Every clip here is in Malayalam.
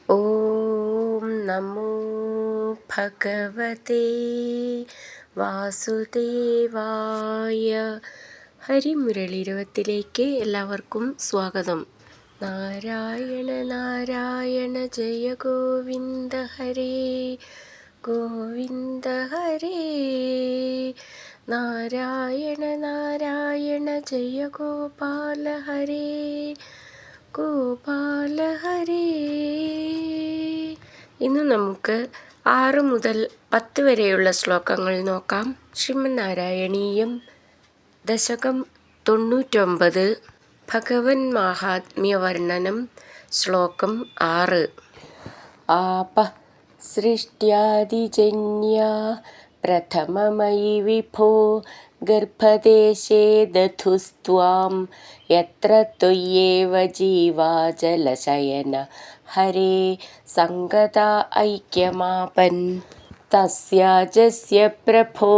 ഓം നമോ ഭഗവതേ വാസുദേവായ. ഹരിമുരളി 20 എല്ലാവർക്കും സ്വാഗതം. നാരായണ നാരായണ ജയ ഗോവിന്ദ ഹരേ ഗോവിന്ദ ഹരേ. നാരായണ നാരായണ ജയ ഗോപാല ഹരേ ഗോപാല ഹരേ. ഇന്ന് നമുക്ക് 6 മുതൽ 10 വരെയുള്ള ശ്ലോകങ്ങൾ നോക്കാം. ശ്രീമന്നാരായണീയം ദശകം 99 ഭഗവൻ മാഹാത്മ്യവർണ്ണനം. ശ്ലോകം 6. ആപ സൃഷ്ട്യാദിജന്യാ പ്രഥമമയി വിഭോ ഗർഭദേശേ ദധുസ്ത്വാം യത്ര ത്വയ്യേവ ജീവാ ജലശയന ഹരേ സംഗതാ ഐക്യമാപൻ. തസ്യാജസ്യ പ്രഭോ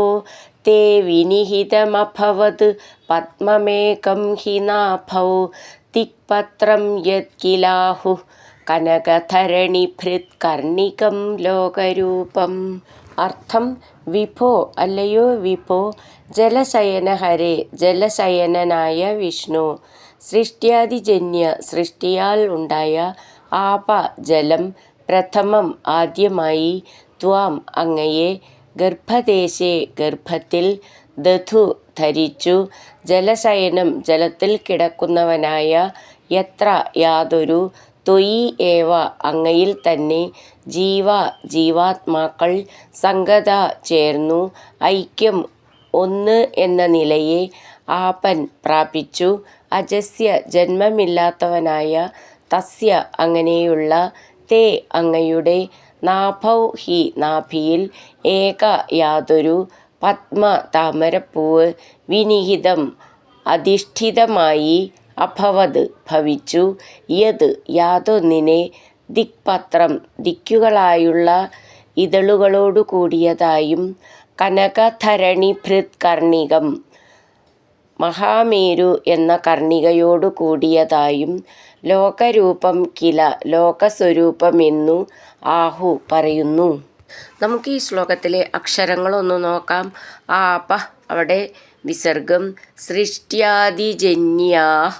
തേ വിനിഹിതമഭവത് പദ്മമേകം ഹി നാഭൗ ദിക്പത്രം യത്കിലാഹുഃ കനകധരണിഭൃത് കർണികം ലോകരൂപം. അർത്ഥം: വിഭോ, അല്ലയോ വിഭോ, ജലശയന ഹരേ, ജലശയനനായ വിഷ്ണു. സൃഷ്ട്യാദിജന്യ, സൃഷ്ടിയാൽ ഉണ്ടായ, ആപ, ജലം, പ്രഥമം, ആദ്യമായി, ത്വാം, അങ്ങയെ, ഗർഭദേശേ, ഗർഭത്തിൽ, ദധു, ധരിച്ചു, ജലശയനം, ജലത്തിൽ കിടക്കുന്നവനായ, യത്ര, യാതൊരു, ത്വയി ഏവ, അങ്ങയിൽ തന്നെ, ജീവ, ജീവാത്മാക്കൾ, സംഗത, ചേർന്നു, ഐക്യം, ഒന്ന് എന്ന നിലയെ, ആപൻ, പ്രാപിച്ചു, അജസ്യ, ജന്മമില്ലാത്തവനായ, തസ്യ, അങ്ങനെയുള്ള, തേ, അങ്ങയുടെ, നാഭൗ ഹി, നാഭിയിൽ, ഏക, യാതൊരു, പദ്മ, താമരപ്പൂവ്, വിനിഹിതം, അധിഷ്ഠിതമായി, അഭവത്, ഭവിച്ചു, യത്, യാതൊന്നിനെ, ദിക്പത്രം, ദിക്കുകളായുള്ള ഇതളുകളോടു കൂടിയതായും, കനകധരണിഭൃത് കർണികം, മഹാമേരു എന്ന കർണികയോടു കൂടിയതായും, ലോകരൂപം കില, ലോകസ്വരൂപമെന്നു ആഹു, പറയുന്നു. നമുക്ക് ഈ ശ്ലോകത്തിലെ അക്ഷരങ്ങളൊന്ന് നോക്കാം. ആപ, അവിടെ വിസർഗം. സൃഷ്ട്യാദിജന്യാ,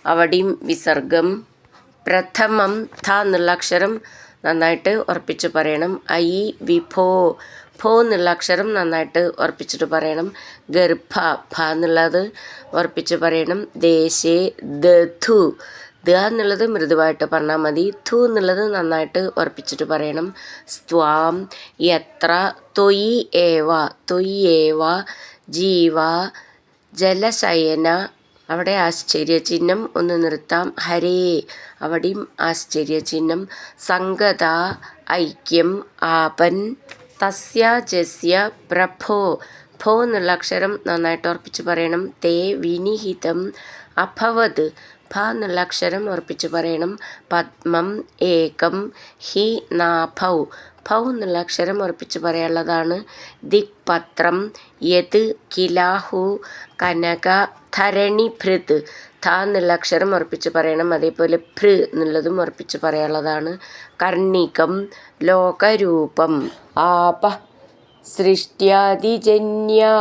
അവിടെയും വിസർഗം. പ്രഥമം, ഥ എന്നുള്ള അക്ഷരം നന്നായിട്ട് ഉറപ്പിച്ച് പറയണം. ഐ, വിഭോ, ഭോ എന്നുള്ള അക്ഷരം നന്നായിട്ട് ഉറപ്പിച്ചിട്ട് പറയണം. ഗർഭ, ഭ എന്നുള്ളത് ഉറപ്പിച്ച് പറയണം. ദേശേ, ദധു, ദ എന്നുള്ളത് മൃദുവായിട്ട് പറഞ്ഞാൽ മതി. ഥു എന്നുള്ളത് നന്നായിട്ട് ഉറപ്പിച്ചിട്ട് പറയണം. സ്ത്വാം, യത്ര, ത്വയി ഏവ, ത്വയി ഏവ, ജീവ, ജലശയന, അവിടെ ആശ്ചര്യചിഹ്നം ഒന്ന് നിർത്താം. ഹരേ, അവിടെയും ആശ്ചര്യചിഹ്നം. സംഗത, ഐക്യം, ആപൻ. തസ്യാജസ്യ പ്രഭോ, ഭോ എന്നുള്ള അക്ഷരം നന്നായിട്ട് ഉറപ്പിച്ച് പറയണം. തേ, വിനിഹിതം, അഭവത്, ഭ എന്നുള്ള അക്ഷരം ഉറപ്പിച്ച് പറയണം. പദ്മം, ഏകം, ഹി, നാഭൗ, ഭൗ എന്നുള്ള അക്ഷരം ഉറപ്പിച്ച് പറയാനുള്ളതാണ്. ദിക്പത്രം, യത്, കിലാഹു, കനക, ധരണിഭൃത്, ധ എന്നുള്ള അക്ഷരം ഉറപ്പിച്ച് പറയണം. അതേപോലെ ഭൃ എന്നുള്ളതും ഉറപ്പിച്ച് പറയാനുള്ളതാണ്. കർണികം, ലോകരൂപം. ആപ സൃഷ്ട്യാദിജന്യാ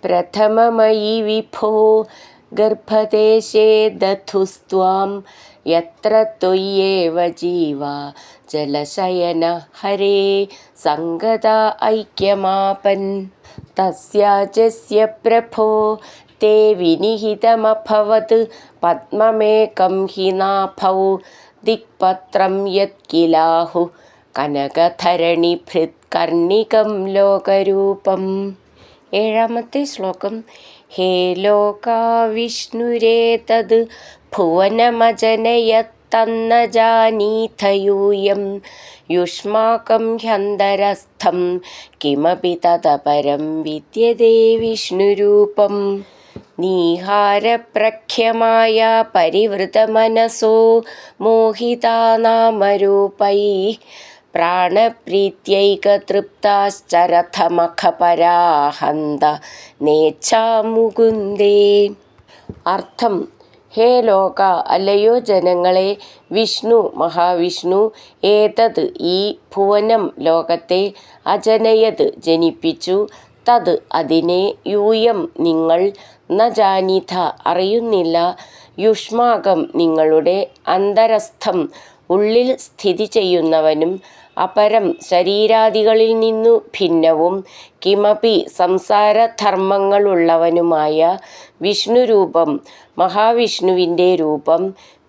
പ്രഥമമയി വിഭോ ഗർഭദേശേ ദധുസ്ത്വാം യത്ര ത്വയ്യേവ ജീവാ ജലശയന ഹരേ സംഗത ഐക്യമാപൻ. തസ്യാജസ്യ പ്രഭോ തേ വിനിഹിതമഭവത് പദ്മമേകം ഹി നാഭൗ ദിക്പത്രം യത്കിലാഹുഃ കനകധരണിഭൃത് കർണികം ലോകരൂപം. 7-ാമത്തെ ശ്ലോകം. ഹേ ലോകാ വിഷ്ണുരേതത് ഭുവനമജനയത്തന്ന ജാനീഥ യൂയം യുഷ്മാകം ഹ്യന്തരസ്ഥം കിമപി തദപരം വിദ്യതേ വിഷ്ണുരൂപം. നീഹാരപ്രഖ്യമായ പരിവൃതമനസോ മോഹിതാ നാമരൂപൈഃ പ്രാണപ്രീത്യൈകതൃപ്താശ്ചരഥമഖപരാഹന്ത നേച്ഛാ മുകുന്ദേ. അർത്ഥം: ഹേ ലോക, അല്ലയോ ജനങ്ങളെ, വിഷ്ണു മഹാവിഷ്ണു ഏതത് ഈ ഭുവനം ലോകത്തെ അജനയത് ജനിപ്പിച്ചു, തത് അതിനെ, യൂയം നിങ്ങൾ, ന ജാനീഥ അറിയുന്നില്ല, യുഷ്മാകം നിങ്ങളുടെ, അന്തരസ്ഥം ഉള്ളിൽ സ്ഥിതി ചെയ്യുന്നവനും, അപരം ശരീരാദികളിൽ നിന്നു ഭിന്നവും, കിമപി സംസാരധർമ്മങ്ങളുള്ളവനുമായ വിഷ്ണുരൂപം, മഹാവിഷ്ണുവിൻ്റെ രൂപം,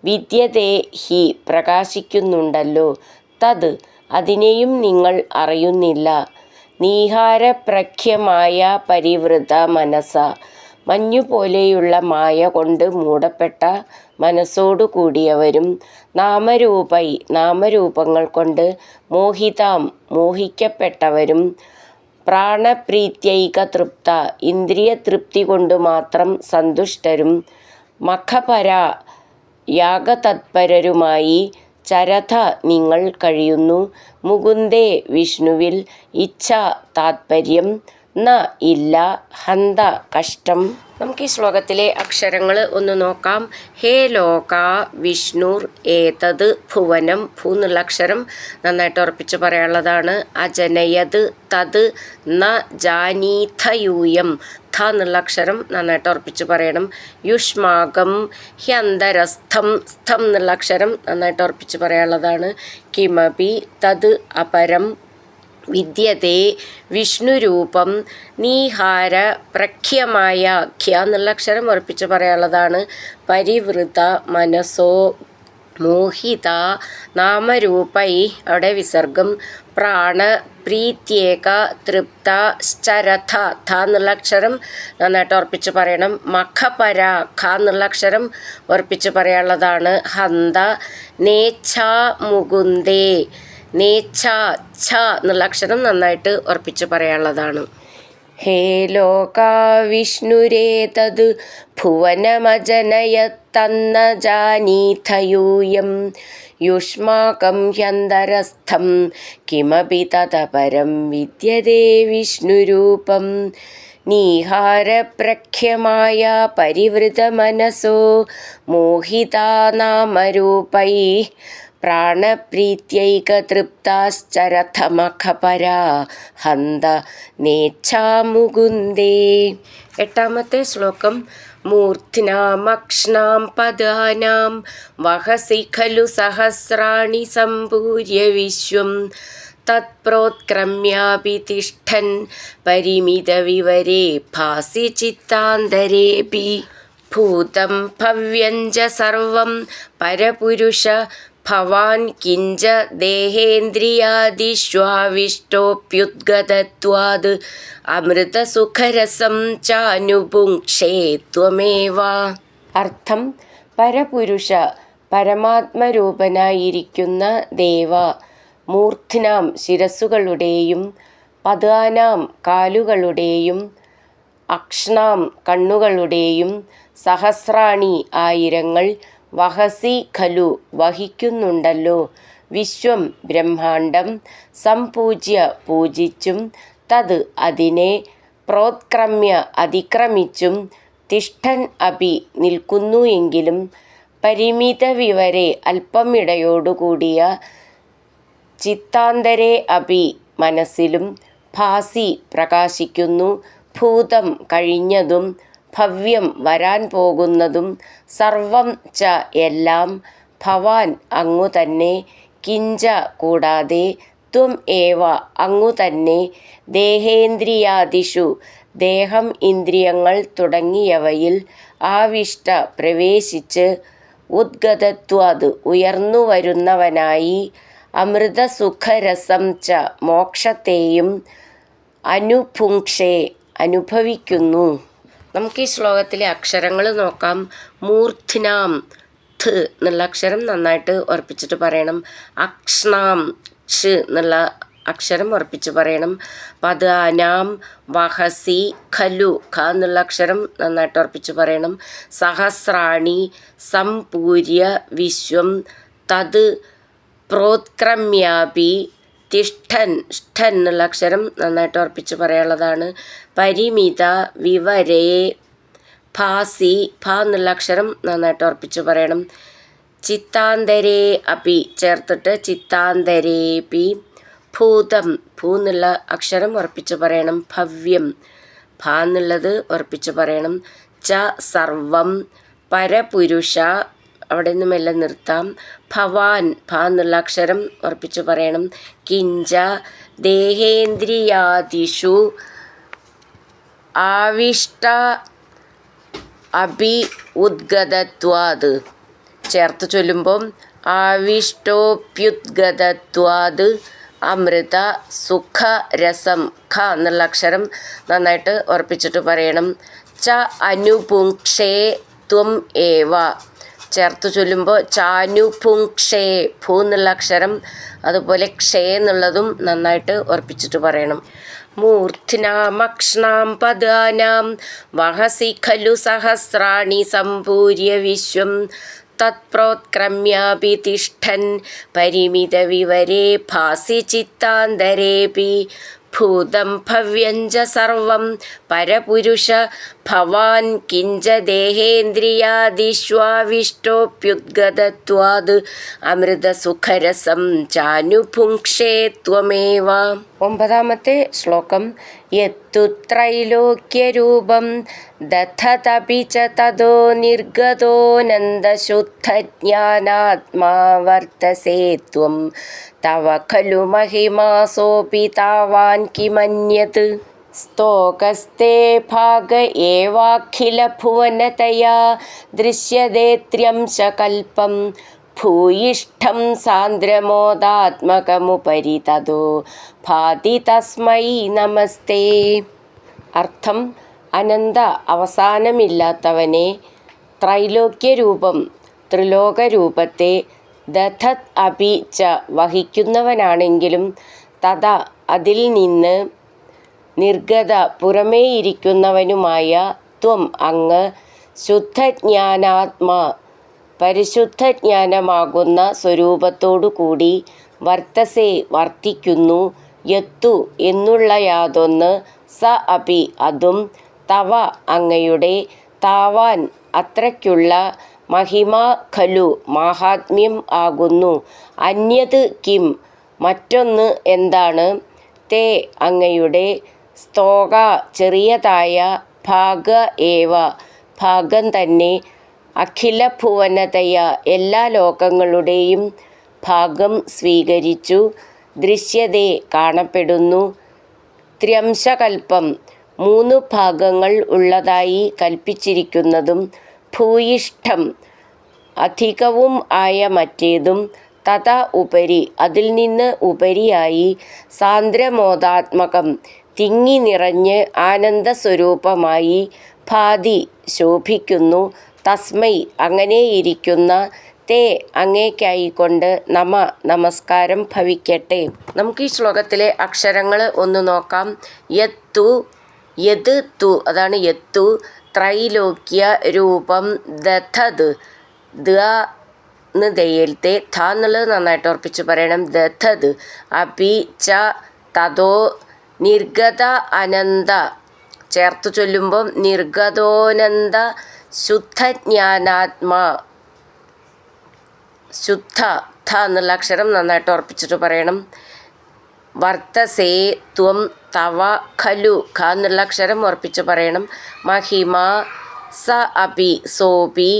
വിദ്യതേ ഹി പ്രകാശിക്കുന്നുണ്ടല്ലോ, തത് അതിനെയും നിങ്ങൾ അറിയുന്നില്ല. നീഹാരപ്രഖ്യമായ പരിവൃത മനസ, മഞ്ഞുപോലെയുള്ള മായ കൊണ്ട് മൂടപ്പെട്ട മനസ്സോടു കൂടിയവരും, നാമരൂപൈ നാമരൂപങ്ങൾ കൊണ്ട് മോഹിതാം മോഹിക്കപ്പെട്ടവരും, പ്രാണപ്രീത്യൈക തൃപ്ത ഇന്ദ്രിയതൃപ്തി കൊണ്ടു മാത്രം സന്തുഷ്ടരും, മഖപര യാഗതത്പരരുമായി ചരഥ നിങ്ങൾ കഴിയുന്നു, മുകുന്ദേ വിഷ്ണുവിൽ, ഇച്ഛ താത്പര്യം, ന ഇല്ല, ഹന്ത കഷ്ടം. നമുക്ക് ഈ ശ്ലോകത്തിലെ അക്ഷരങ്ങൾ ഒന്ന് നോക്കാം. ഹേ ലോക വിഷ്ണുർ ഏതത് ഭുവനം, ഭൂ എന്നുള്ള അക്ഷരം നന്നായിട്ട് ഉറപ്പിച്ച് പറയാനുള്ളതാണ്. അജനയത് തത് ന ജാനീഥയൂയം, ഥ എന്നുള്ള അക്ഷരം നന്നായിട്ട് ഉറപ്പിച്ച് പറയണം. യുഷ്മാകം ഹ്യന്തരസ്ഥം, സ്ഥം എന്നുള്ള അക്ഷരം നന്നായിട്ട് ഉറപ്പിച്ച് പറയാനുള്ളതാണ്. കിമപി തത് അപരം വിദ്യതേ വിഷ്ണുരൂപം, നീഹാര പ്രഖ്യമായ ഖ്യ എന്നുള്ള അക്ഷരം ഉറപ്പിച്ച് പറയാനുള്ളതാണ്. പരിവൃത മനസ്സോ മോഹിത നാമരൂപൈ, അവിടെ വിസർഗം, പ്രാണ പ്രീത്യേക തൃപ്ത ശ്ചരഥ, ഥ എന്നുള്ള അക്ഷരം നന്നായിട്ട് ഉറപ്പിച്ച് പറയണം. മഖപര ഖ എന്നുള്ള അക്ഷരം ഉറപ്പിച്ച് പറയാനുള്ളതാണ്. ഹന്ത നേച്ഛാ മുകുന്ദേ, നേച്ഛ ഛ എന്നുള്ള അക്ഷരം നന്നായിട്ട് ഉറപ്പിച്ച് പറയാനുള്ളതാണ്. ഹേ ലോക വിഷ്ണുരേതത് ഭുവനമജനയത്തന്ന ജാനീഥയൂയം, യുഷ്മാകം ഹ്യന്തരസ്ഥം കിമപി തതപരം വിദ്യതേ വിഷ്ണുരൂപം, നീഹാരപ്രഖ്യമായ പരിവൃത മനസോ മോഹിതാ നാമരൂപൈ, പ്രാണപ്രീത്യൈക തൃപ്താശ്ചരഥമഖപരാ ഹന്ത നേച്ഛാ മുകുന്ദേ. എട്ടാമത്തെ ശ്ലോകം. മൂർധ്നാമക്ഷ്ണാം പദാനാം വഹസി ഖലു സഹസ്രാണി സംപൂര്യ വിശ്വം, തത്പ്രോത്ക്രമ്യാപി തിഷ്ഠൻ പരിമിതവിവരേ ഭാസി ചിത്താന്തരേപി, ഭൂതം ഭവ്യം ച സർവം പരപുരുഷ ഭവാൻ കിഞ്ച ദേഹേന്ദ്രിയാദിഷ്വാവിഷ്ടോപ്യുദ്ഗതത്വാത് അമൃതസുഖരസം ചാനുപുങ്ക്ഷേ ത്വമേവ. അർത്ഥം: പരപുരുഷ പരമാത്മരൂപനായിരിക്കുന്ന ദേവ, മൂർധ്നാം ശിരസ്സുകളുടെയും, പദാനാം കാലുകളുടെയും, അക്ഷ്ണാം കണ്ണുകളുടെയും, സഹസ്രാണി ആയിരങ്ങൾ, വഹസി ഖലു വഹിക്കുന്നുണ്ടല്ലോ, വിശ്വം ബ്രഹ്മാണ്ഡം, സംപൂജ്യ പൂജിച്ചും, തത് അതിനെ, പ്രോത്ക്രമ്യ അതിക്രമിച്ചും, തിഷ്ഠൻ അപി നിൽക്കുന്നു എങ്കിലും, പരിമിത വിവരെ അല്പം ഇടയോടുകൂടിയ, ചിത്താന്തരേ അപി മനസ്സിലും, ഭാസി പ്രകാശിക്കുന്നു, ഭൂതം കഴിഞ്ഞതും, ഭവ്യം വരാൻ പോകുന്നതും, സർവം ച എല്ലാം, ഭവാൻ അങ്ങു തന്നെ, കിഞ്ച കൂടാതെ, ത്വം ഏവ അങ്ങു തന്നെ, ദേഹേന്ദ്രിയാദിഷു ദേഹം ഇന്ദ്രിയങ്ങൾ തുടങ്ങിയവയിൽ, ആവിഷ്ട പ്രവേശിച്ച്, ഉദ്ഗതത്വാത് ഉയർന്നു വരുന്നവനായി, അമൃതസുഖരസം ച മോക്ഷത്തെയും, അനുപുങ്ക്ഷേ അനുഭവിക്കുന്നു. നമുക്ക് ഈ ശ്ലോകത്തിലെ അക്ഷരങ്ങൾ നോക്കാം. മൂർധ്നാം, ഥ് എന്നുള്ള അക്ഷരം നന്നായിട്ട് ഉറപ്പിച്ചിട്ട് പറയണം. അക്ഷ്ണാം, ക്ഷ് എന്നുള്ള അക്ഷരം ഉറപ്പിച്ച് പറയണം. പദാനാം വഹസി ഖലു, ഖ എന്നുള്ള അക്ഷരം നന്നായിട്ട് ഉറപ്പിച്ച് പറയണം. സഹസ്രാണി സംപൂര്യ വിശ്വം, തത് പ്രോത്ക്രമ്യാപി, തിഷ്ഠൻ, ഷ്ഠൻ എന്നുള്ള അക്ഷരം നന്നായിട്ട് ഉറപ്പിച്ച് പറയാനുള്ളതാണ്. പരിമിത വിവരേ ഭാസി ഭ എന്നുള്ള അക്ഷരം നന്നായിട്ട് ഉറപ്പിച്ച് പറയണം. ചിത്താന്തരേ അപി ചേർത്തിട്ട് ചിത്താന്തരേപി. ഭൂതം ഭൂ എന്നുള്ള അക്ഷരം ഉറപ്പിച്ച് പറയണം. ഭവ്യം ഭ എന്നുള്ളത് ഉറപ്പിച്ച് പറയണം. ച സർവം പരപുരുഷ അവിടെ നിന്നും എല്ലാം നിർത്താം. ഭവാൻ ഭ എന്നുള്ള അക്ഷരം ഉറപ്പിച്ച് പറയണം. കിഞ്ച ദേഹേന്ദ്രിയാദിഷു ആവിഷ്ട അഭി ഉദ്ഗതത്വാത് ചേർത്ത് ചൊല്ലുമ്പം ആവിഷ്ടോപ്യുദ്ഗതത്വാത് അമൃത സുഖ രസം ഖ എന്നുള്ള അക്ഷരം നന്നായിട്ട് ഉറപ്പിച്ചിട്ട് പറയണം. ച അനുപുങ്ക്ഷേ ത്വം ഏവ ചേർത്ത് ചൊല്ലുമ്പോൾ ചാനുപുങ്ക്ഷേ ഭൂ എന്നുള്ള അക്ഷരം അതുപോലെ ക്ഷേ എന്നുള്ളതും നന്നായിട്ട് ഉറപ്പിച്ചിട്ട് പറയണം. മൂർധ്നാമക്ഷ്ണാം പദാനാം വഹസി ഖലു സഹസ്രാണി സംപൂര്യ വിശ്വം തത്പ്രോത്ക്രമ്യാപി തിഷ്ഠൻ പരിമിതവിവരേ ഭാസി ചിത്താന്തരേപി. ഭൂതം ഭവ്യം ച സർവം പരപുരുഷ ഭവാൻ കിഞ്ച ദേഹേന്ദ്രിയാദിഷ്വാവിഷ്ടോപ്യുദ്ഗതത്വാത് അമൃതസുഖരസം ചാനുപുങ്ക്ഷേ ത്വമേവ. 9ാമത്തെ ശ്ലോകം. യത്തു ത്രൈലോക്യരൂപം ദധതപി ച തതോ നിർഗതോനന്ദശുദ്ധജ്ഞാനാത്മാ വർത്തസേ ത്വം തവ ഖലു മഹിമാസോപി താവാൻ കിമന്യത്. സ്തോകസ്തേ ഭാഗ ഏവാഖിലഭുവനതയാ ദൃശ്യതേ ത്ര്യംശകൽപം ഭൂയിഷ്ഠം സാന്ദ്രമോദാത്മകമുപരി തതോ ഭാതി തസ്മൈ നമസ്തേ. അർത്ഥം: അനന്ത അവസാനമില്ലാത്തവനെ, ത്രൈലോക്യരൂപം ത്രിലോകരൂപത്തെ, ദധത് അപി ച വഹിക്കുന്നവനാണെങ്കിലും തഥ അതിൽ നിന്ന്, നിർഗത പുറമേയിരിക്കുന്നവനുമായ, ത്വം അങ്ങ്, ശുദ്ധജ്ഞാനാത്മാ പരിശുദ്ധജ്ഞാനമാകുന്ന സ്വരൂപത്തോടുകൂടി, വർത്തസേ വർത്തിക്കുന്നു, യത്തു എന്നുള്ള യാതൊന്ന്, സ അപി അതും, തവ അങ്ങയുടെ, താവാൻ അത്രയ്ക്കുള്ള, മഹിമാ ഖലു മാഹാത്മ്യം ആകുന്നു, അന്യത് കിം മറ്റൊന്ന് എന്താണ്, തേ അങ്ങയുടെ, സ്തോക ചെറിയതായ, ഭാഗ ഏവ ഭാഗം തന്നെ, അഖിലഭുവനതയ എല്ലാ ലോകങ്ങളുടെയും ഭാഗം സ്വീകരിച്ചു, ദൃശ്യതേ കാണപ്പെടുന്നു, ത്ര്യംശകൽപ്പം 3 ഭാഗങ്ങൾ ഉള്ളതായി കൽപ്പിച്ചിരിക്കുന്നതും, ഭൂയിഷ്ഠം അധികവും ആയ മറ്റേതും, തഥാ ഉപരി അതിൽ നിന്ന് ഉപരിയായി, സാന്ദ്രമോദാത്മകം തിങ്ങി നിറഞ്ഞ് ആനന്ദസ്വരൂപമായി, ഭാതി ശോഭിക്കുന്നു, തസ്മൈ അങ്ങനെയിരിക്കുന്ന, തേ അങ്ങേക്കായിക്കൊണ്ട്, നമ നമസ്കാരം ഭവിക്കട്ടെ. നമുക്ക് ഈ ശ്ലോകത്തിലെ അക്ഷരങ്ങൾ ഒന്ന് നോക്കാം. യത്തു യത് തു അതാണ് യത്തു. ത്രൈലോക്യ രൂപം ദധത് ദ ന്ന് ദയൽത്തെ ധ എന്നുള്ളത് നന്നായിട്ട് ഉറപ്പിച്ച് പറയണം. ദധത് അപി ച തതോ നിർഗത അനന്ത ചേർത്ത് ചൊല്ലുമ്പം നിർഗതോനന്ദ ശുദ്ധജ്ഞാനാത്മാ ശുദ്ധ ധ എന്നുള്ള അക്ഷരം നന്നായിട്ട് ഉറപ്പിച്ചിട്ട് പറയണം. വർത്തസേ ത്വം തവ ഖലു ഖ എന്നുള്ള അക്ഷരം ഉറപ്പിച്ച് പറയണം. മഹിമ സ അപി സോപി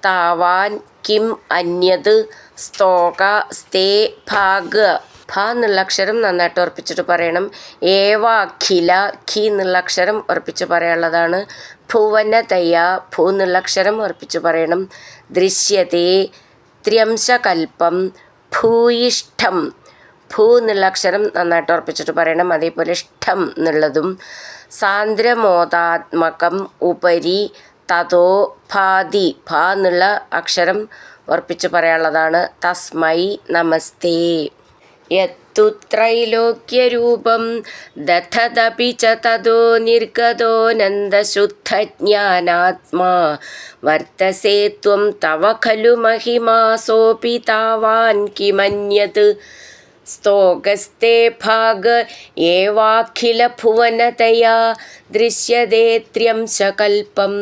താവാൻ കിം അന്യത് സ്തോക സ്തേ ഭാഗ ഭ എന്നുള്ള അക്ഷരം നന്നായിട്ട് ഉറപ്പിച്ചിട്ട് പറയണം. ഏവാഖില ഖി എന്നുള്ള അക്ഷരം ഉറപ്പിച്ച് പറയാനുള്ളതാണ്. ഭുവനതയ ഭൂ എന്നുള്ള അക്ഷരം ഉറപ്പിച്ച് പറയണം. ദൃശ്യതേ ത്ര്യംശകൽപ്പം ഭൂയിഷ്ഠം ഭൂ എന്നുള്ള അക്ഷരം നന്നായിട്ട് ഉറപ്പിച്ചിട്ട് പറയണം. അതേപോലെ ഇഷ്ടം എന്നുള്ളതും. സാന്ദ്രമോദാത്മകം ഉപരി തതോ ഭാതി ഭ എന്നുള്ള അക്ഷരം ഉറപ്പിച്ച് പറയാനുള്ളതാണ്. തസ്മൈ നമസ്തേ. യത്തു ത്രൈലോക്യരൂപം ദധതപി ച തതോ നിർഗതോനന്ദശുദ്ധജ്ഞാനാത്മാ വർത്തസേ ത്വം തവ ഖലു മഹിമാസോപി താവാൻ കിമന്യത്. സ്തോകസ്തേ ഭാഗ ഏവാഖിലഭുവനതയാ ദൃശ്യതേ ത്ര്യംശകൽപ്പം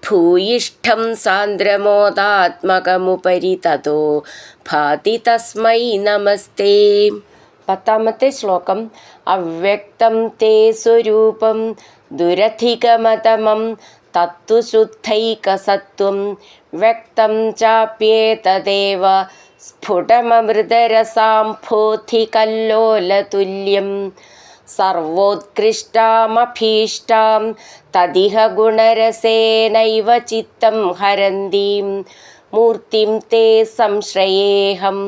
ഭൂയിഷ്ഠം സാന്ദ്രമോദാത്മകമുപരി തതോ ഭാതി തസ്മൈ നമസ്തേ. 10ാമത്തെ ശ്ലോകം. അവ്യക്തം തേ സ്വരൂപം ദുരധിഗമതമം തത്തു ശുദ്ധൈകസത്വം വ്യക്തം ചാപ്യേതദേവ സ്ഫുടമമൃതരസാംഭോധികല്ലോലതുല്യം സർവോത്കൃഷ്ടാമഭീഷ്ടാം തദിഹ ഗുണരസേനൈവ ചിത്തം ഹരന്തീം മൂർത്തിം തേ സംശ്രയേഹം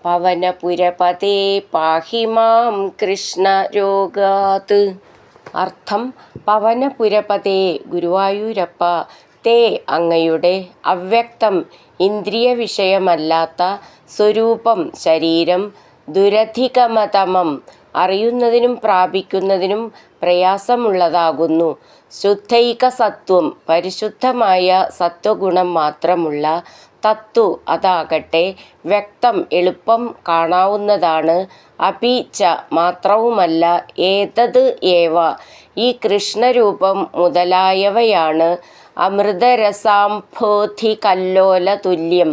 പവനപുരപതേ പാഹി മാം കൃഷ്ണ രോഗാത്. അർത്ഥം: പവനപുരപതേ ഗുരുവായൂരപ്പ, തേ അങ്ങയുടെ അവ്യക്തം ഇന്ദ്രിയ വിഷയമല്ലാത്ത സ്വരൂപം ശരീരം ദുരധിഗമതമം അറിയുന്നതിനും പ്രാപിക്കുന്നതിനും പ്രയാസമുള്ളതാകുന്നു. ശുദ്ധൈകസത്വം പരിശുദ്ധമായ സത്വഗുണം മാത്രമുള്ള തത്തു അതാകട്ടെ വ്യക്തം എളുപ്പം കാണാവുന്നതാണ്. അപി ച മാത്രവുമല്ല ഏതത് ഏവ ഈ കൃഷ്ണരൂപം മുതലായവയാണ് അമൃതരസാംഭോധികല്ലോല തുല്യം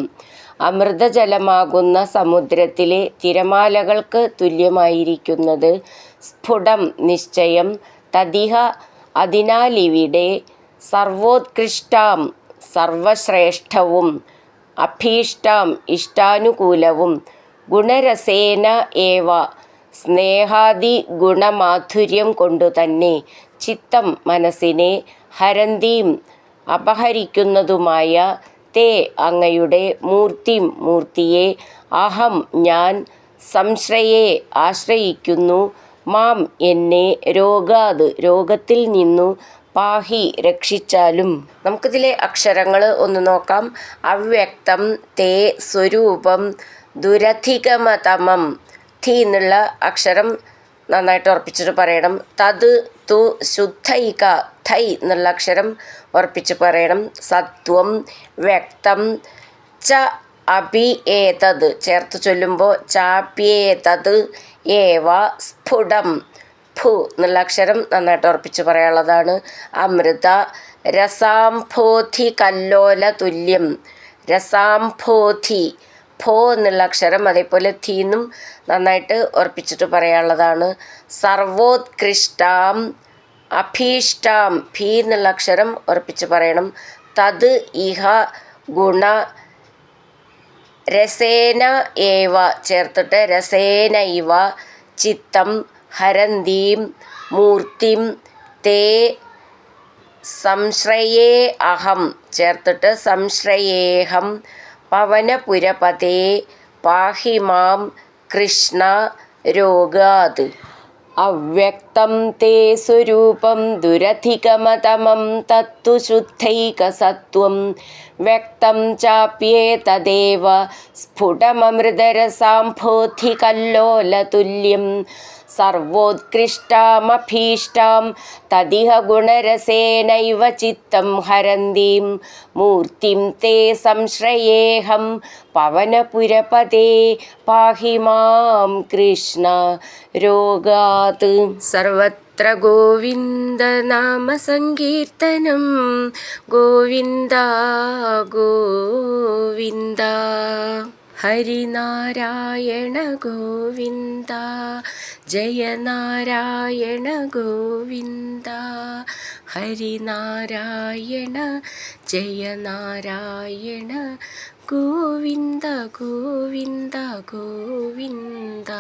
അമൃതജലമാകുന്ന സമുദ്രത്തിലെ തിരമാലകൾക്ക് തുല്യമായിരിക്കുന്നത്. സ്ഫുടം നിശ്ചയം, തദിഹ അതിനാലിവിടെ, സർവോത്കൃഷ്ടാം സർവശ്രേഷ്ഠവും, അഭീഷ്ടാം ഇഷ്ടാനുകൂലവും, ഗുണരസേന ഏവ സ്നേഹാദി ഗുണമാധുര്യം കൊണ്ടുതന്നെ, ചിത്തം മനസ്സിനെ, ഹരന്തീം അപഹരിക്കുന്നതുമായ, തേ അങ്ങയുടെ മൂർത്തിം മൂർത്തിയെ, അഹം ഞാൻ, സംശ്രയേ ആശ്രയിക്കുന്നു, മാം എന്നെ, രോഗാത് രോഗത്തിൽ നിന്നു, പാഹി രക്ഷിച്ചാലും. നമുക്കിതിലെ അക്ഷരങ്ങൾ ഒന്ന് നോക്കാം. അവ്യക്തം തേ സ്വരൂപം ദുരധിഗമതമം. ധി എന്നുള്ള അക്ഷരം നന്നായിട്ട് ഉറപ്പിച്ചിട്ട് പറയണം. തത് തു ശുദ്ധൈക. ധൈ എന്നുള്ള അക്ഷരം ഉറപ്പിച്ച് പറയണം. സത്വം വ്യക്തം ച അപി ഏതത് ചേർത്ത് ചൊല്ലുമ്പോൾ ചാപ്യേതത് ഏവ സ്ഫുടം. ഭു എന്നുള്ള അക്ഷരം നന്നായിട്ട് ഉറപ്പിച്ച് പറയാനുള്ളതാണ്. അമൃത രസാംഭോധി കല്ലോല തുല്യം. രസാംഭോധി ഭോ എന്നുള്ള അക്ഷരം അതേപോലെ ധീന്നും നന്നായിട്ട് ഉറപ്പിച്ചിട്ട് പറയാനുള്ളതാണ്. സർവോത്കൃഷ്ടാം അഭീഷ്ടാം. ഭീ എന്നുള്ള അക്ഷരം ഉറപ്പിച്ച് പറയണം. തത് ഇഹ ഗുണ രസേന ഏവ ചേർത്തിട്ട് രസേന ഇവ ചിത്തം ഹരന്തീം മൂർത്തിം തേ സംശ്രയേ അഹം ചേർത്തിട്ട് സംശ്രയേഹം പവനപുരപതേ പാഹി മാം കൃഷ്ണ രോഗാത്. അവ്യക്തം തേ സ്വരൂപം ദുരധിഗമതമം തത്തു ശുദ്ധൈകസത്വം വ്യക്തം ചാപ്യേതദേവ സ്ഫുടമമൃതരസാംഭോധികല്ലോലതുല്യം സർവോത്കൃഷ്ടാമഭീഷ്ടാം തദിഹ ഗുണരസേനൈവ ചിത്തം ഹരന്തീം മൂർത്തിം തേ സംശ്രയേഹം പവനപുരപതേ പാഹി മാം കൃഷ്ണ രോഗാത്. സർവത്ര ഗോവിന്ദനാമസങ്കീർത്തനം. ഗോവിന്ദ ഗോവിന്ദ. ഹരിനാരായണ ഗോവിന്ദ. ജയനാരായണ ഗോവിന്ദ. ഹരിനാരായണ ജയനാരായണ ഗോവിന്ദ ഗോവിന്ദ ഗോവിന്ദ.